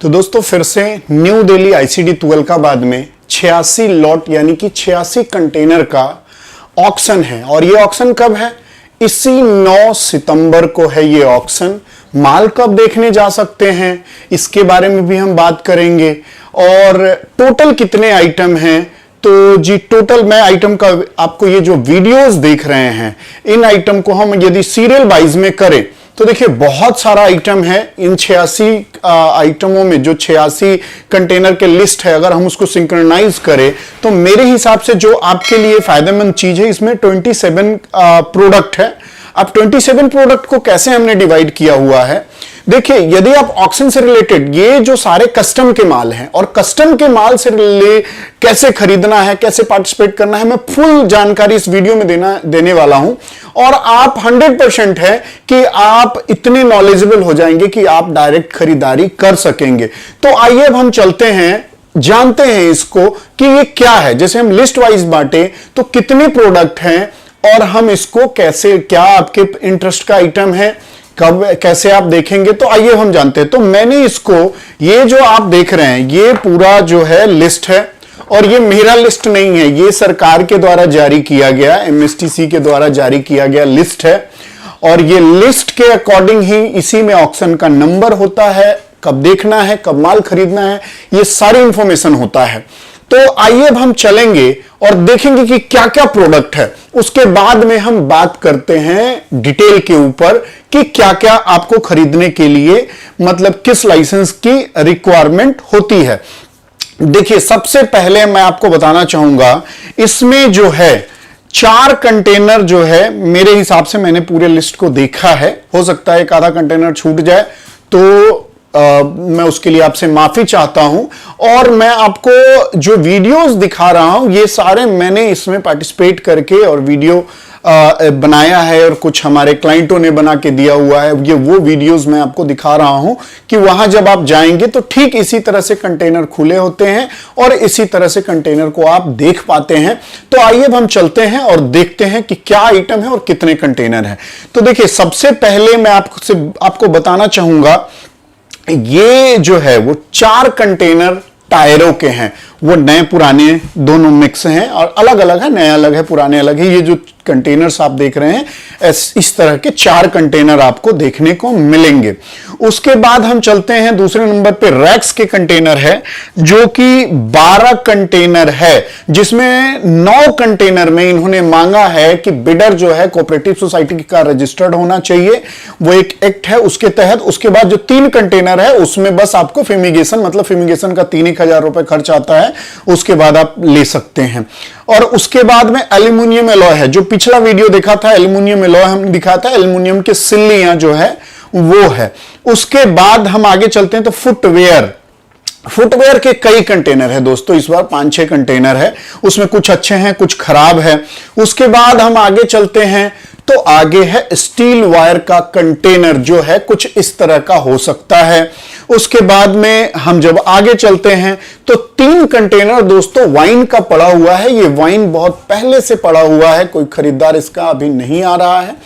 तो दोस्तों फिर से न्यू दिल्ली आईसीडी तुगलकाबाद में 86 लॉट यानी कि 86 कंटेनर का ऑक्शन है। और ये ऑक्शन कब है? इसी 9 सितंबर को है ये ऑक्शन। माल कब देखने जा सकते हैं इसके बारे में भी हम बात करेंगे। और टोटल कितने आइटम हैं, तो जी टोटल मैं आइटम का आपको ये जो वीडियोस देख रहे हैं इन आइटम को हम यदि सीरियल वाइज में करें तो देखिए बहुत सारा आइटम है। इन 86 आइटमों में जो 86 कंटेनर के लिस्ट है, अगर हम उसको सिंक्रोनाइज करें तो मेरे हिसाब से जो आपके लिए फायदेमंद चीज है इसमें 27 प्रोडक्ट है। अब 27 प्रोडक्ट को कैसे हमने डिवाइड किया हुआ है, देखिए यदि आप ऑक्शन से रिलेटेड ये जो सारे कस्टम के माल हैं और कस्टम के माल से कैसे खरीदना है, कैसे पार्टिसिपेट करना है, मैं फुल जानकारी इस वीडियो में देने वाला हूं। और आप 100% है कि आप इतने नॉलेजेबल हो जाएंगे कि आप डायरेक्ट खरीदारी कर सकेंगे। तो आइए अब हम चलते हैं, जानते हैं इसको कि ये क्या है। जैसे हम लिस्ट वाइज बांटे तो कितने प्रोडक्ट हैं और हम इसको कैसे, क्या आपके इंटरेस्ट का आइटम है, कब कैसे आप देखेंगे, तो आइए हम जानते हैं। तो मैंने इसको, ये जो आप देख रहे हैं ये पूरा जो है लिस्ट है और ये मेरा लिस्ट नहीं है, ये सरकार के द्वारा जारी किया गया, एमएसटीसी के द्वारा जारी किया गया लिस्ट है। और ये लिस्ट के अकॉर्डिंग ही इसी में ऑक्शन का नंबर होता है, कब देखना है, कब माल खरीदना है, ये सारी इंफॉर्मेशन होता है। तो आइए अब हम चलेंगे और देखेंगे कि क्या क्या प्रोडक्ट है। उसके बाद में हम बात करते हैं डिटेल के ऊपर कि क्या क्या आपको खरीदने के लिए, मतलब किस लाइसेंस की रिक्वायरमेंट होती है। देखिए सबसे पहले मैं आपको बताना चाहूंगा, इसमें जो है 4 कंटेनर जो है, मेरे हिसाब से मैंने पूरे लिस्ट को देखा है, हो सकता है एक आधा कंटेनर छूट जाए तो मैं उसके लिए आपसे माफी चाहता हूं। और मैं आपको जो वीडियोस दिखा रहा हूं ये सारे मैंने इसमें पार्टिसिपेट करके और वीडियो बनाया है और कुछ हमारे क्लाइंटों ने बना के दिया हुआ है। ये वो वीडियोस मैं आपको दिखा रहा हूं कि वहां जब आप जाएंगे तो ठीक इसी तरह से कंटेनर खुले होते हैं और इसी तरह से कंटेनर को आप देख पाते हैं। तो आइए अब हम चलते हैं और देखते हैं कि क्या आइटम है और कितने कंटेनर है। तो देखिए सबसे पहले मैं आपको बताना चाहूंगा, ये जो है वो 4 कंटेनर टायरों के हैं। वो नए पुराने दोनों मिक्स हैं और अलग अलग है, नए अलग है, पुराने अलग है। ये जो कंटेनर्स आप देख रहे हैं इस तरह के 4 कंटेनर आपको देखने को मिलेंगे। उसके बाद हम चलते हैं दूसरे नंबर पे, रैक्स के कंटेनर है जो कि 12 कंटेनर है, जिसमें 9 कंटेनर में इन्होंने मांगा है कि बिडर जो है कोऑपरेटिव सोसाइटी का रजिस्टर्ड होना चाहिए, वो एक एक्ट है उसके तहत। उसके बाद जो 3 कंटेनर है उसमें बस आपको फ्यूमिगेशन, मतलब फ्यूमिगेशन का 3-1 हजार रुपए खर्च आता है, उसके बाद आप ले सकते हैं। और उसके बाद में एल्यूमिनियम एलॉय है, जो पिछला वीडियो देखा था एल्यूमिनियम एलॉय हमने दिखाया था, एल्यूमिनियम के सिल्लियां जो है वो है। उसके बाद हम आगे चलते हैं तो फुटवेयर के कई कंटेनर है दोस्तों, इस बार 5-6 कंटेनर है, उसमें कुछ अच्छे हैं कुछ खराब है। उसके बाद हम आगे चलते हैं तो आगे है स्टील वायर का कंटेनर जो है कुछ इस तरह का हो सकता है। उसके बाद में हम जब आगे चलते हैं तो 3 कंटेनर दोस्तों वाइन का पड़ा हुआ है। ये वाइन बहुत पहले से पड़ा हुआ है, कोई खरीदार इसका अभी नहीं आ रहा है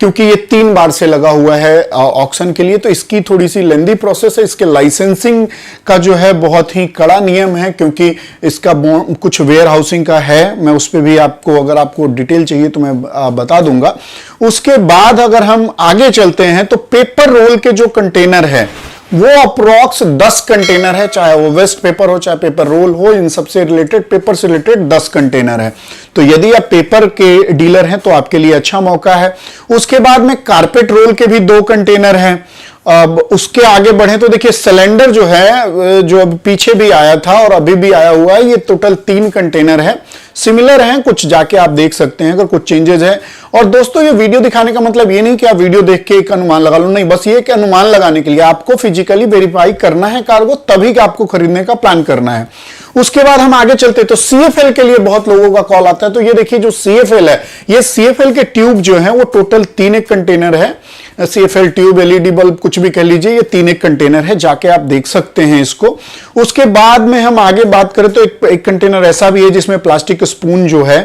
क्योंकि ये 3 बार से लगा हुआ है ऑक्शन के लिए, तो इसकी थोड़ी सी लेंदी प्रोसेस है। इसके लाइसेंसिंग का जो है बहुत ही कड़ा नियम है क्योंकि इसका कुछ वेयर हाउसिंग का है। मैं उस पर भी आपको, अगर आपको डिटेल चाहिए तो मैं बता दूंगा। उसके बाद अगर हम आगे चलते हैं तो पेपर रोल के जो कंटेनर है वो अप्रोक्स 10 कंटेनर है, चाहे वो वेस्ट पेपर हो चाहे पेपर रोल हो, इन सबसे रिलेटेड, पेपर से रिलेटेड 10 कंटेनर है। तो यदि आप पेपर के डीलर हैं तो आपके लिए अच्छा मौका है। उसके बाद में कारपेट रोल के भी 2 कंटेनर हैं। अब उसके आगे बढ़े तो देखिए सिलेंडर जो है, जो पीछे भी आया था और अभी भी आया हुआ है, ये टोटल 3 कंटेनर है। सिमिलर हैं कुछ, जाके आप देख सकते हैं अगर कुछ चेंजेस है। और दोस्तों ये वीडियो दिखाने का मतलब ये नहीं कि आप वीडियो देख के एक अनुमान लगा लो, नहीं, बस ये कि अनुमान लगाने के लिए आपको फिजिकली वेरीफाई करना है कार्गो, तभी कि आपको खरीदने का प्लान करना है। उसके बाद हम आगे चलते हैं तो सीएफएल के लिए बहुत लोगों का कॉल आता है। तो ये देखिए जो सीएफएल है, ये सीएफएल के ट्यूब जो है वो टोटल 3 कंटेनर है। सीएफएल ट्यूब, एलईडी बल्ब, कुछ भी कह लीजिए, ये 3 कंटेनर है, जाके आप देख सकते हैं इसको। उसके बाद में हम आगे बात करें तो एक कंटेनर ऐसा भी है जिसमें प्लास्टिक स्पून जो है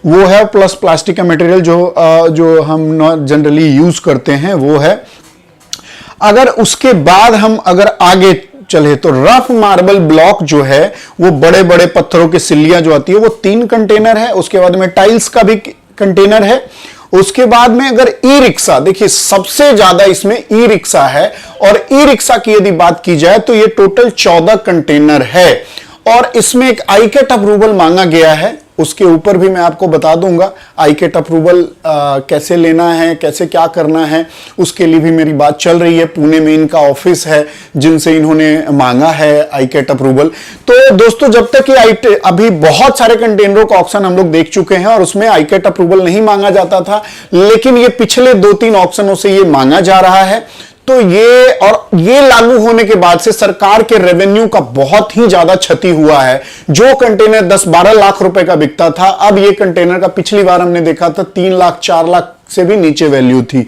वो है, प्लस प्लास्टिक का मटेरियल जो हम जनरली यूज करते हैं वो है। अगर उसके बाद हम अगर आगे चलिए, तो रफ मार्बल ब्लॉक जो है वो बड़े बड़े पत्थरों की सिल्लियां जो आती है वो 3 कंटेनर है। उसके बाद में टाइल्स का भी कंटेनर है। उसके बाद में अगर ई रिक्शा, देखिए सबसे ज्यादा इसमें ई रिक्शा है, और ई रिक्शा की यदि बात की जाए तो ये टोटल 14 कंटेनर है। और इसमें एक आईकेट अप्रूवल मांगा गया है, उसके ऊपर भी मैं आपको बता दूंगा आईकेट अप्रूवल कैसे लेना है, कैसे क्या करना है, उसके लिए भी मेरी बात चल रही है। पुणे में इनका ऑफिस है जिनसे इन्होंने मांगा है आईकेट अप्रूवल। तो दोस्तों, जब तक ये अभी बहुत सारे कंटेनरों का ऑक्शन हम लोग देख चुके हैं और उसमें आईकेट अप्रूवल नहीं मांगा जाता था, लेकिन ये पिछले 2-3 ऑक्शनों से ये मांगा जा रहा है। तो ये लागू होने के बाद से सरकार के रेवेन्यू का बहुत ही ज्यादा क्षति हुआ है। जो कंटेनर 10-12 लाख रुपए का बिकता था, अब ये कंटेनर का पिछली बार हमने देखा था 3 लाख 4 लाख से भी नीचे वैल्यू थी।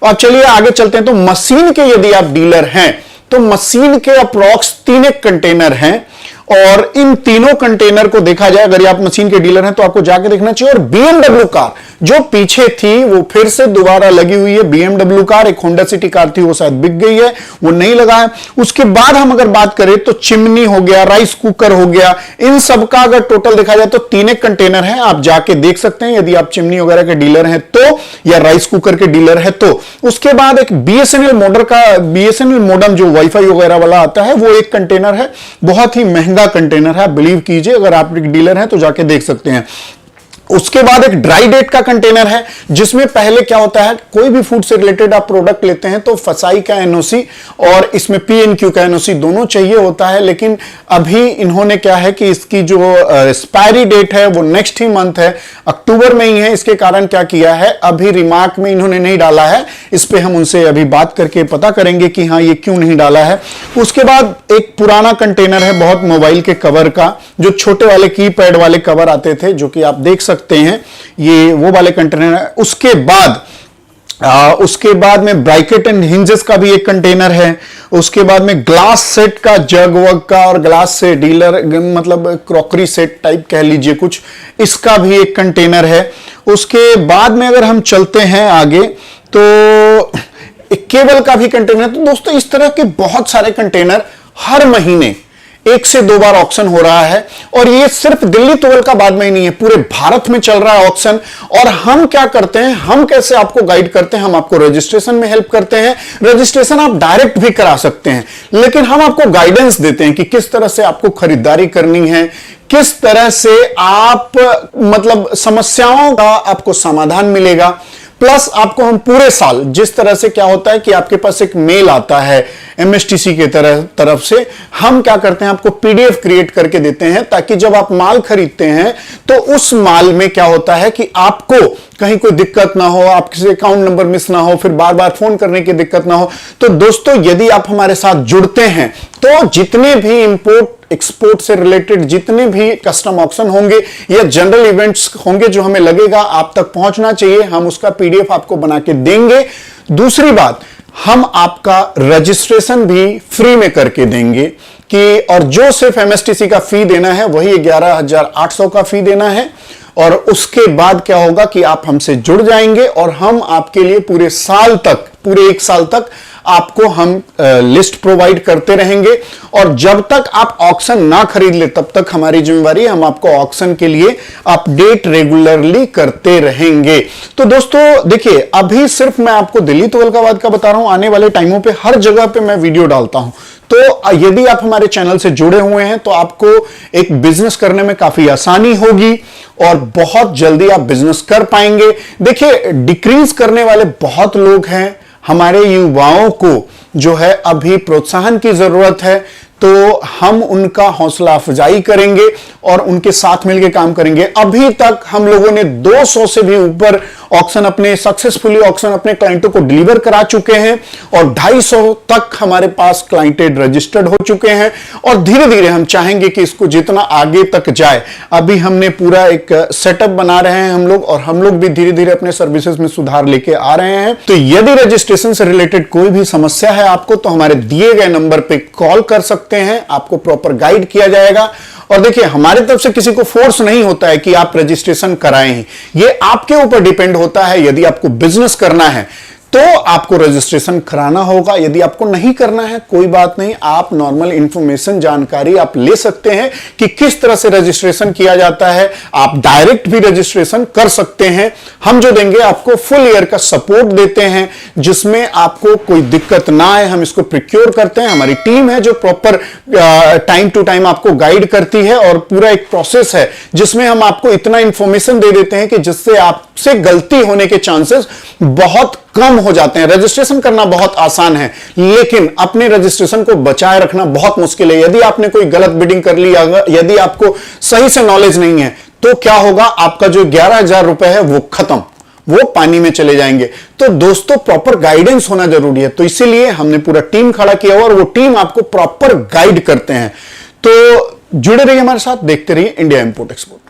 अब चलिए आगे चलते हैं। तो मशीन के यदि आप डीलर हैं तो मशीन के अप्रॉक्स 3 कंटेनर हैं, और इन तीनों कंटेनर को देखा जाए, अगर आप मशीन के डीलर हैं तो आपको जाके देखना चाहिए। और बीएमडब्ल्यू कार जो पीछे थी वो फिर से दोबारा लगी हुई है। बीएमडब्ल्यू कार, एक होंडा सिटी कार थी वो शायद बिक गई है, वो नहीं लगा है। उसके बाद हम अगर बात करें तो चिमनी हो गया, राइस कुकर हो गया, इन सब का अगर टोटल देखा जाए तो 3 कंटेनर है। आप जाके देख सकते हैं यदि आप चिमनी वगैरह के डीलर हैं तो, या राइस कुकर के डीलर है तो। उसके बाद एक बीएसएनएल मोडम जो वाईफाई वगैरह वाला आता है वो 1 कंटेनर है, बहुत ही महंगा कंटेनर है, बिलीव कीजिए। अगर आप एक डीलर हैं तो जाके देख सकते हैं। उसके बाद एक ड्राई डेट का कंटेनर है, जिसमें पहले क्या होता है, कोई भी फूड से रिलेटेड आप प्रोडक्ट लेते हैं तो फसाई का एनओसी और इसमें पीएनक्यू का एनओसी दोनों चाहिए होता है। लेकिन अभी इन्होंने क्या है कि इसकी जो एक्सपायरी डेट है वो नेक्स्ट ही मंथ है, अक्टूबर में ही है। इसके कारण क्या किया है, अभी रिमार्क में इन्होंने नहीं डाला है। इस पे हम उनसे अभी बात करके पता करेंगे कि हाँ ये क्यों नहीं डाला है। उसके बाद एक पुराना कंटेनर है बहुत मोबाइल के कवर का, जो छोटे वाले कीपैड वाले कवर आते थे, जो कि आप देख सकते हैं, ये वो वाले कंटेनर है। उसके बाद में ब्रैकेट एंड हिंजेस का भी एक कंटेनर है। उसके बाद में ग्लास सेट का, जग वग का और ग्लास से डीलर मतलब क्रॉकरी सेट टाइप कह लीजिए कुछ, इसका भी एक कंटेनर है। उसके बाद में अगर हम चलते हैं आगे तो एक केबल का भी कंटेनर। तो दोस्तों इस तरह के बहुत सारे कंटेनर हर महीने 1 से 2 बार ऑक्शन हो रहा है, और ये सिर्फ दिल्ली तुगलकाबाद में ही नहीं है, पूरे भारत में चल रहा है ऑक्शन। और हम क्या करते हैं, हम कैसे आपको गाइड करते हैं, हम आपको रजिस्ट्रेशन में हेल्प करते हैं। रजिस्ट्रेशन आप डायरेक्ट भी करा सकते हैं, लेकिन हम आपको गाइडेंस देते हैं कि किस तरह से आपको खरीदारी करनी है, किस तरह से आप मतलब समस्याओं का आपको समाधान मिलेगा। प्लस आपको हम पूरे साल, जिस तरह से क्या होता है कि आपके पास एक मेल आता है एमएसटीसी के तरफ से, हम क्या करते हैं आपको पीडीएफ क्रिएट करके देते हैं, ताकि जब आप माल खरीदते हैं तो उस माल में क्या होता है कि आपको कहीं कोई दिक्कत ना हो, आपके अकाउंट नंबर मिस ना हो, फिर बार बार फोन करने की दिक्कत ना हो। तो दोस्तों यदि आप हमारे साथ जुड़ते हैं तो जितने भी इंपोर्ट एक्सपोर्ट से रिलेटेड जितने भी कस्टम ऑक्शन होंगे या जनरल इवेंट्स होंगे जो हमें लगेगा आप तक पहुंचना चाहिए, हम उसका पीडीएफ आपको बना के देंगे। दूसरी बात, हम आपका रजिस्ट्रेशन भी फ्री में करके देंगे कि, और जो सिर्फ एमएसटीसी का फी देना है वही 11,800 का फी देना है। और उसके बाद क्या होगा कि आप हमसे जुड़ जाएंगे और हम आपके लिए पूरे 1 साल तक आपको हम लिस्ट प्रोवाइड करते रहेंगे। और जब तक आप ऑक्शन ना खरीद ले तब तक हमारी जिम्मेवारी है, हम आपको ऑक्शन के लिए अपडेट रेगुलरली करते रहेंगे। तो दोस्तों देखिए, अभी सिर्फ मैं आपको दिल्ली तुगलकाबाद का बता रहा हूं, आने वाले टाइमों पे हर जगह पे मैं वीडियो डालता हूं। तो यदि आप हमारे चैनल से जुड़े हुए हैं तो आपको एक बिजनेस करने में काफी आसानी होगी और बहुत जल्दी आप बिजनेस कर पाएंगे। देखिए, डिक्रीज करने वाले बहुत लोग हैं, हमारे युवाओं को जो है अभी प्रोत्साहन की जरूरत है, तो हम उनका हौसला अफजाई करेंगे और उनके साथ मिलकर काम करेंगे। अभी तक हम लोगों ने 200 से भी ऊपर ऑक्शन सक्सेसफुली अपने क्लाइंटों को डिलीवर करा चुके हैं, और 250 तक हमारे पास क्लाइंटेड रजिस्टर्ड हो चुके हैं। और धीरे धीरे हम चाहेंगे कि इसको जितना आगे तक जाए, अभी हमने पूरा एक सेटअप बना रहे हैं हम लोग, और हम लोग भी धीरे धीरे अपने सर्विसेज में सुधार लेके आ रहे हैं। तो यदि रजिस्ट्रेशन से रिलेटेड कोई भी समस्या है आपको, तो हमारे दिए गए नंबर पे कॉल कर सकते हैं, आपको प्रॉपर गाइड किया जाएगा। और देखिए, हमारी तरफ से किसी को फोर्स नहीं होता है कि आप रजिस्ट्रेशन कराएं, ये आपके ऊपर डिपेंड होता है। यदि आपको बिजनेस करना है तो आपको रजिस्ट्रेशन कराना होगा। यदि आपको नहीं करना है कोई बात नहीं, आप नॉर्मल इंफॉर्मेशन जानकारी आप ले सकते हैं कि किस तरह से रजिस्ट्रेशन किया जाता है। आप डायरेक्ट भी रजिस्ट्रेशन कर सकते हैं। हम जो देंगे आपको फुल ईयर का सपोर्ट देते हैं, जिसमें आपको कोई दिक्कत ना आए। हम इसको प्रिक्योर करते हैं, हमारी टीम है जो प्रॉपर टाइम टू टाइम आपको गाइड करती है, और पूरा एक प्रोसेस है जिसमें हम आपको इतना इंफॉर्मेशन दे देते हैं कि जिससे आपसे गलती होने के चांसेस बहुत कम हो जाते हैं। रजिस्ट्रेशन करना बहुत आसान है, लेकिन अपने रजिस्ट्रेशन को बचाए रखना बहुत मुश्किल है। यदि आपने कोई गलत बिडिंग कर ली, यदि आपको सही से नॉलेज नहीं है, तो क्या होगा, आपका जो 11,000 रुपए है वो खत्म, वो पानी में चले जाएंगे। तो दोस्तों प्रॉपर गाइडेंस होना जरूरी है, तो इसीलिए हमने पूरा टीम खड़ा किया हुआ, और वो टीम आपको प्रॉपर गाइड करते हैं। तो जुड़े रहिए हमारे साथ, देखते रहिए इंडिया इंपोर्ट एक्सपोर्ट।